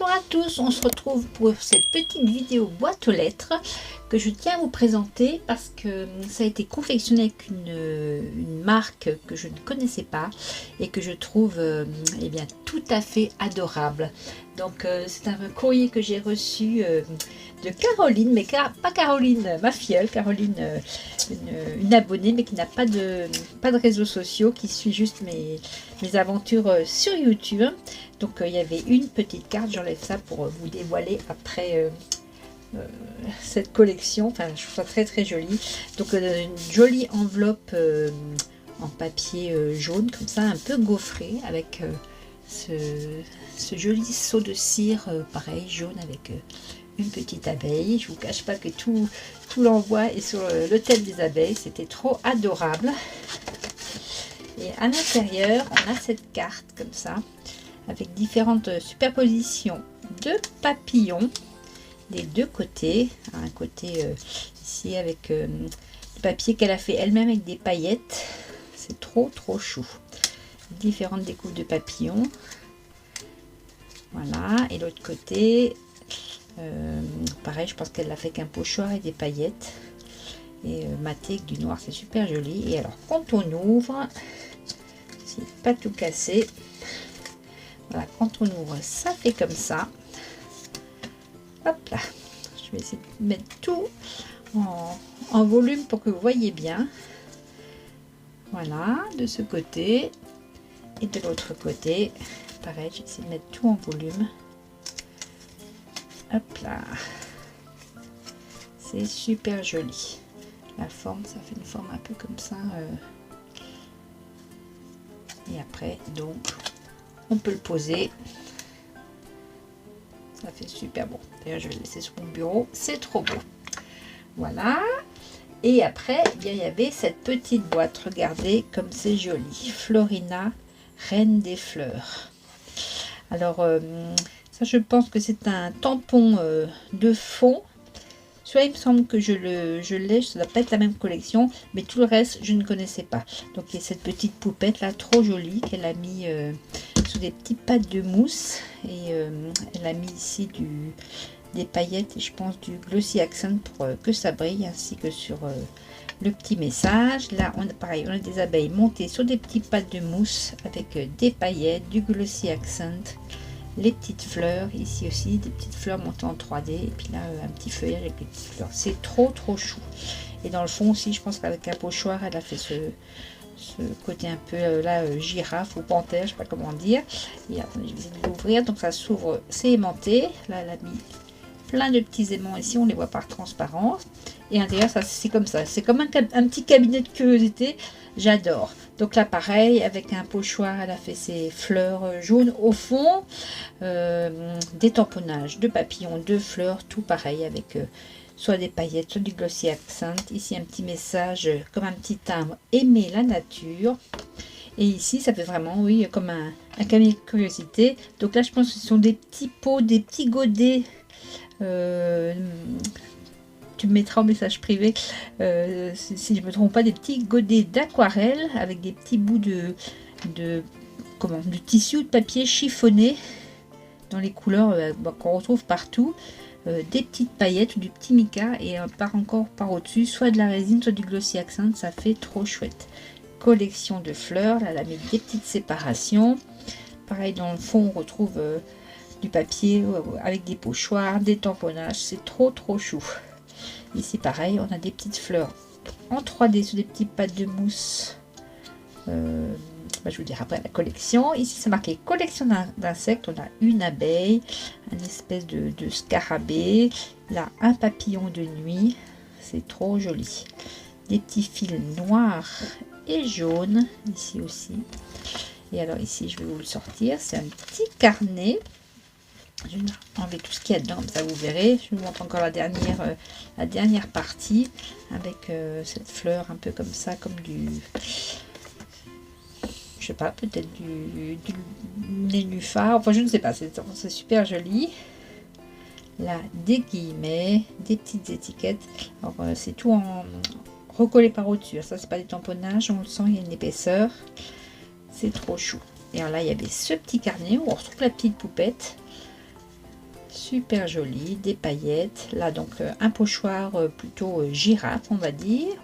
Bonjour à tous, on se retrouve pour cette petite vidéo boîte aux lettres que je tiens à vous présenter parce que ça a été confectionné avec une marque que je ne connaissais pas et que je trouve eh bien, tout à fait adorable. Donc c'est un courrier que j'ai reçu de Caroline, mais pas Caroline ma filleule, Caroline une abonnée mais qui n'a pas de réseaux sociaux, qui suit juste mes aventures sur YouTube. Donc il y avait une petite carte, j'enlève ça pour vous dévoiler après cette collection. Enfin, je trouve ça très très joli. Donc une jolie enveloppe en papier jaune comme ça, un peu gaufré, avec ce joli seau de cire pareil jaune avec une petite abeille. Je vous cache pas que tout l'envoi est sur le thème des abeilles, c'était trop adorable. Et à l'intérieur on a cette carte comme ça avec différentes superpositions de papillons des deux côtés. Un côté ici avec du papier qu'elle a fait elle-même avec des paillettes. C'est trop chou. Différentes découpes de papillons. Voilà. Et l'autre côté, pareil, je pense qu'elle l'a fait avec un pochoir et des paillettes. Et maté avec du noir, c'est super joli. Et alors, quand on ouvre, c'est pas tout cassé. Voilà, quand on ouvre, ça fait comme ça. Hop là. Je vais essayer de mettre tout en volume pour que vous voyez bien. Voilà, de ce côté. Et de l'autre côté. Pareil, j'essaie de mettre tout en volume. Hop là. C'est super joli. La forme, ça fait une forme un peu comme ça. Et après, donc, on peut le poser. Ça fait super bon. D'ailleurs, je vais le laisser sur mon bureau. C'est trop beau. Voilà. Et après, eh bien, il y avait cette petite boîte. Regardez comme c'est joli. Florina, reine des fleurs. Alors, ça, je pense que c'est un tampon de fond. Soit il me semble que je l'ai, ça ne doit pas être la même collection, mais tout le reste, je ne connaissais pas. Donc, il y a cette petite poupette là, trop jolie, qu'elle a mis sur des petites pattes de mousse. Et elle a mis ici des paillettes et je pense du glossy accent pour que ça brille, ainsi que sur le petit message. Là, pareil, on a des abeilles montées sur des petites pattes de mousse avec des paillettes, du glossy accent. Les petites fleurs, ici aussi, des petites fleurs montées en 3D. Et puis là, un petit feuillage avec des petites fleurs. C'est trop chou. Et dans le fond aussi, je pense qu'avec un pochoir, elle a fait ce côté un peu là, girafe ou panthère, je sais pas comment dire. Et attendez, je vais essayer de l'ouvrir. Donc ça s'ouvre, c'est aimanté. Là, elle a mis plein de petits aimants ici, on les voit par transparence. Et à l'intérieur, ça c'est comme ça. C'est comme un petit cabinet de curiosité. J'adore. Donc là, pareil, avec un pochoir, elle a fait ses fleurs jaunes au fond. Des tamponnages de papillons, de fleurs, tout pareil, avec soit des paillettes, soit du glossy accent. Ici, un petit message comme un petit timbre. Aimer la nature. Et ici, ça fait vraiment, oui, comme un cabinet de curiosité. Donc là, je pense que ce sont des petits pots, des petits godets. Tu me mettras en message privé si je ne me trompe pas, des petits godets d'aquarelle avec des petits bouts de tissu ou de papier chiffonné dans les couleurs qu'on retrouve partout, des petites paillettes ou du petit mica, et encore par au-dessus soit de la résine, soit du glossy accent. Ça fait trop chouette. Collection de fleurs, là elle a mis des petites séparations. Pareil, dans le fond on retrouve du papier avec des pochoirs, des tamponnages. C'est trop chou. Ici pareil, on a des petites fleurs en 3D sur des petites pattes de mousse. Je vous dirai après la collection. Ici c'est marqué collection d'insectes. On a une abeille, une espèce de scarabée, là un papillon de nuit. C'est trop joli. Des petits fils noirs et jaunes ici aussi. Et alors ici je vais vous le sortir, c'est un petit carnet. Je vais enlever tout ce qu'il y a dedans, comme ça vous verrez. Je vous montre encore la dernière partie avec cette fleur un peu comme ça, comme du, je sais pas, peut-être du nénuphar, enfin je ne sais pas, c'est super joli. Là, des guillemets, des petites étiquettes. Alors c'est tout en recollé par au-dessus. Ça c'est pas des tamponnages, on le sent, il y a une épaisseur. C'est trop chou. Et alors là, il y avait ce petit carnet où on retrouve la petite poupette. Super joli, des paillettes. Là, donc, un pochoir plutôt girafe, on va dire.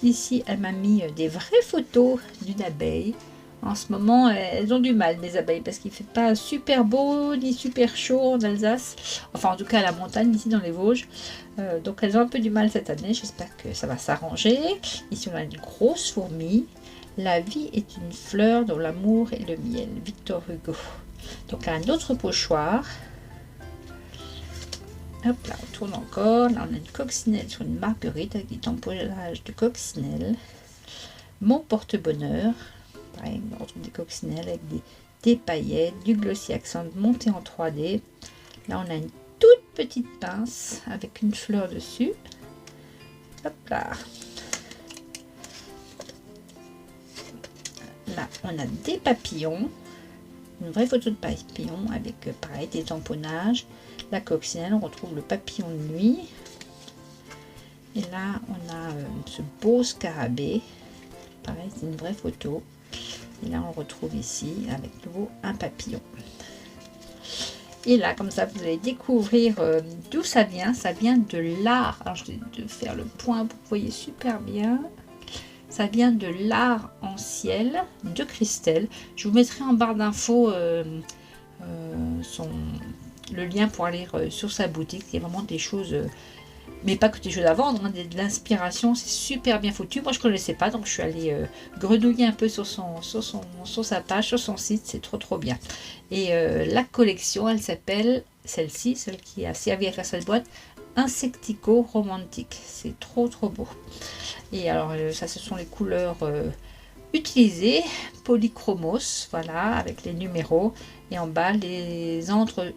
Ici, elle m'a mis des vraies photos d'une abeille. En ce moment, elles ont du mal, les abeilles, parce qu'il ne fait pas super beau ni super chaud en Alsace. Enfin, en tout cas, à la montagne, ici dans les Vosges. Donc, elles ont un peu du mal cette année. J'espère que ça va s'arranger. Ici, on a une grosse fourmi. La vie est une fleur dont l'amour est le miel. Victor Hugo. Donc, un autre pochoir. Hop là, on tourne encore. Là, on a une coccinelle sur une marguerite avec du tamponnage de coccinelle. Mon porte-bonheur. Pareil, on retrouve des coccinelles avec des paillettes, du glossy accent monté en 3D. Là, on a une toute petite pince avec une fleur dessus. Hop là. Là, on a des papillons. Une vraie photo de papillon avec, pareil, des tamponnages. La coccinelle, on retrouve le papillon de nuit. Et là, on a ce beau scarabée. Pareil, c'est une vraie photo. Et là, on retrouve ici, avec nouveau, un papillon. Et là, comme ça, vous allez découvrir d'où ça vient. Ça vient de l'art. Alors, je vais de faire le point, vous voyez super bien. Ça vient de l'art en ciel de Christelle. Je vous mettrai en barre d'infos le lien pour aller sur sa boutique. Il y a vraiment des choses... mais pas que des choses à vendre, hein, de l'inspiration, c'est super bien foutu. Moi, je ne connaissais pas, donc je suis allée grenouiller un peu sur sa page, sur son site, c'est trop bien. Et la collection, elle s'appelle, celle-ci, celle qui a servi à faire cette boîte, Insectico Romantique. C'est trop beau. Et alors, ça, ce sont les couleurs utilisées, polychromos, voilà, avec les numéros. Et en bas, les encres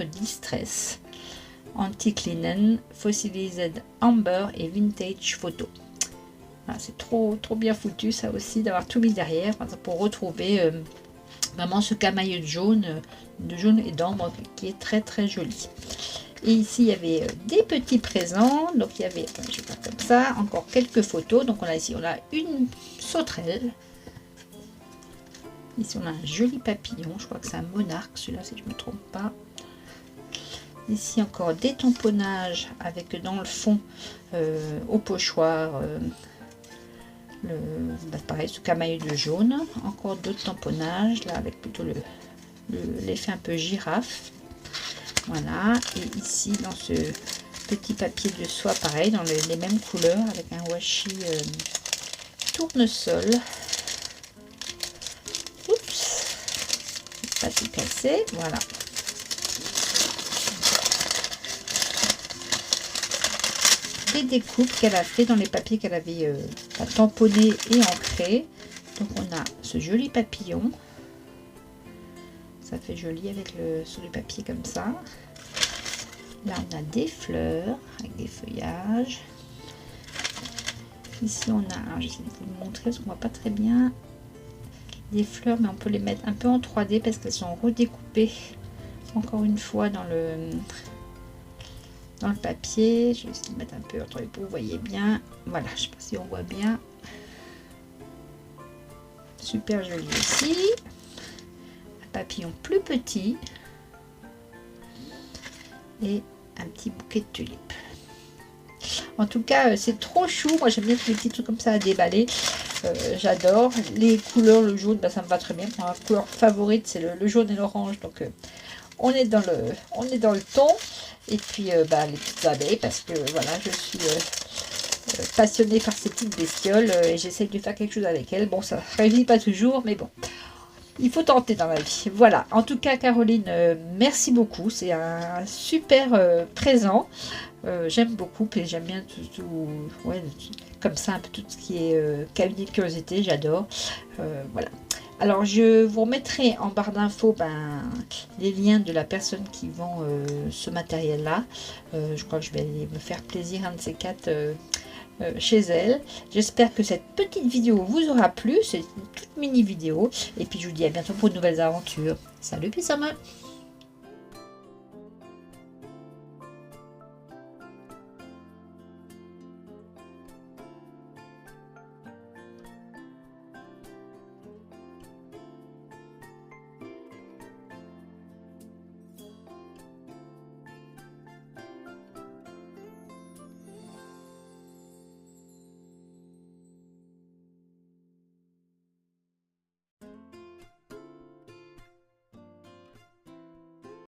Distress. Antique Linen, Fossilized Amber et Vintage Photo. Voilà, c'est trop bien foutu ça aussi d'avoir tout mis derrière pour retrouver vraiment ce camailleux de jaune et d'ambre qui est très joli. Et ici il y avait des petits présents, donc il y avait, je vais faire comme ça, encore quelques photos. Donc on a une sauterelle. Ici on a un joli papillon, je crois que c'est un monarque celui-là si je ne me trompe pas. Ici encore des tamponnages avec dans le fond au pochoir pareil ce camailleux de jaune. Encore d'autres tamponnages là avec plutôt l'effet un peu girafe. Voilà, et ici dans ce petit papier de soie pareil dans les mêmes couleurs avec un washi tournesol. Oups, pas tout cassé, voilà. Des découpes qu'elle a fait dans les papiers qu'elle avait tamponnés et ancrés. Donc on a ce joli papillon. Ça fait joli avec sur le papier comme ça. Là on a des fleurs avec des feuillages. Ici on a, alors j'essaie de vous le montrer parce qu'on voit pas très bien. Des fleurs mais on peut les mettre un peu en 3D parce qu'elles sont redécoupées encore une fois dans le papier. Je vais essayer de mettre un peu entre les peaux, vous voyez bien. Voilà, je sais pas si on voit bien. Super joli aussi. Un papillon plus petit. Et un petit bouquet de tulipes. En tout cas, c'est trop chou. Moi, j'aime bien les petits trucs comme ça à déballer. J'adore. Les couleurs, le jaune, ça me va très bien. Ma couleur favorite, c'est le jaune et l'orange. Donc, on est dans le ton. Et puis, les petites abeilles, parce que, voilà, je suis passionnée par ces petites bestioles. Et j'essaye de faire quelque chose avec elles. Bon, ça ne réussit pas toujours, mais bon. Il faut tenter dans la vie. Voilà. En tout cas, Caroline, merci beaucoup. C'est un super présent. J'aime beaucoup. Et j'aime bien tout ouais, comme ça, un peu tout ce qui est cabinet de curiosité. J'adore. Voilà. Alors, je vous remettrai en barre d'infos les liens de la personne qui vend ce matériel-là. Je crois que je vais aller me faire plaisir, un de ces quatre, chez elle. J'espère que cette petite vidéo vous aura plu. C'est une toute mini vidéo. Et puis, je vous dis à bientôt pour de nouvelles aventures. Salut, Pissama!